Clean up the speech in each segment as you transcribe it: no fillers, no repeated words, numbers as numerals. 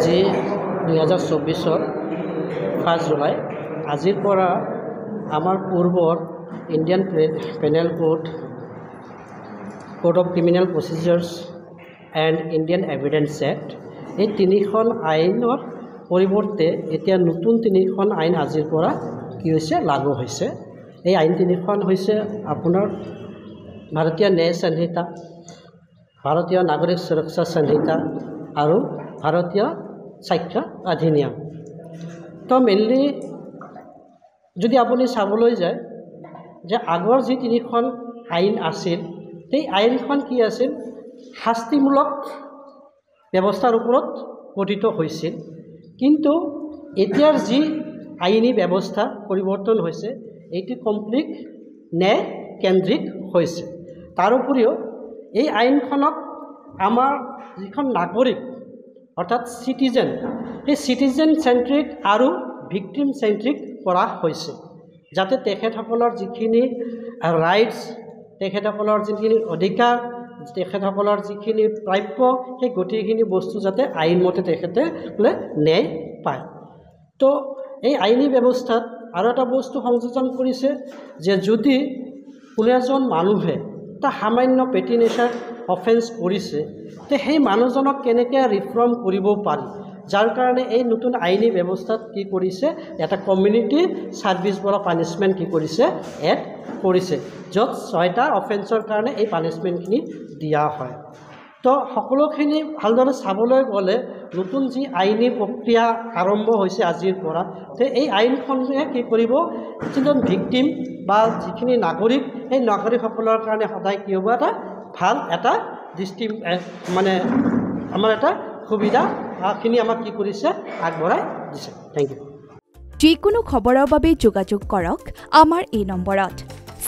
আজি 2024 1 জুলাই আজিৰ পৰা আমাৰ পূৰ্বৰ Indian penal code of criminal procedures and Indian evidence act এই তিনিখন আইনৰ পৰিৱৰ্তে এতিয়া নতুন তিনিখন আইন আজিৰ পৰা কি হৈছে লাগু হৈছে। এই আইন তিনিখন হৈছে আপোনাৰ ভাৰতীয় ন্যায় সংহিতা, ভাৰতীয় নাগৰিক সুৰক্ষা সংহিতা আৰু ভাৰতীয় সাক্ষ্য অধিনিয়ম। তো মেইনলি যদি আপুনি চাবলৈ যায় যে আগৰ যি তিনিখন আইন আছিল সেই আইনখন কি আছিল, শাস্তিমূলক ব্যৱস্থাৰ ওপৰত গঠিত হৈছিল। কিন্তু এতিয়াৰ যি আইনী ব্যৱস্থা পৰিৱৰ্তন হৈছে এইটো কমপ্লিট ন্যায় কেন্দ্ৰিক হৈছে। তাৰ উপৰিও এই আইনখনক আমাৰ যিখন নাগৰিক অৰ্থাৎ চিটিজেন, সেই চিটিজেন চেন্ট্ৰিক আৰু ভিক্টিম চেন্ট্ৰিক কৰা হৈছে, যাতে তেখেতসকলৰ যিখিনি ৰাইটছ, তেখেতসকলৰ যিখিনি অধিকাৰ, তেখেতসকলৰ যিখিনি প্ৰাপ্য, সেই গোটেইখিনি বস্তু যাতে আইনমতে তেখেতসকলে ন্যায় পায়। তো এই আইনী ব্যৱস্থাত আৰু এটা বস্তু সংযোজন কৰিছে যে যদি কোনো এজন মানুহে এটা সামান্য পেটি নেচাৰ অফেন্স কৰিছে তে সেই মানুহজনক কেনেকৈ ৰিফৰ্ম কৰিব পাৰি, যাৰ কাৰণে এই নতুন আইনী ব্যৱস্থাত কি কৰিছে, এটা কমিউনিটি ছাৰ্ভিচ বলা পানিছমেণ্ট কি কৰিছে, এড কৰিছে, য'ত 6টা অফেন্সৰ কাৰণে এই পানিছমেণ্টখিনি দিয়া হয়। তো সকলোখিনি ভালদৰে চাবলৈ গ'লে নতুন যি আইনী প্ৰক্ৰিয়া আৰম্ভ হৈছে আজিৰ পৰা, তে এই আইনখনে কি কৰিব, যিজন ভিক্টিম বা যিখিনি নাগৰিক, সেই নাগৰিকসকলৰ কাৰণে সদায় কি হ'ব, এটা ভাল এটা মানে আমাৰ এটা সুবিধাখিনি আমাক কি কৰিছে, আগবঢ়াই দিছে। Thank you. যিকোনো খবৰৰ বাবে যোগাযোগ কৰক আমাৰ এই নম্বৰত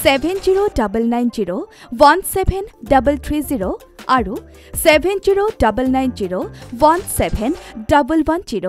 7099017330 আৰু 7099017110।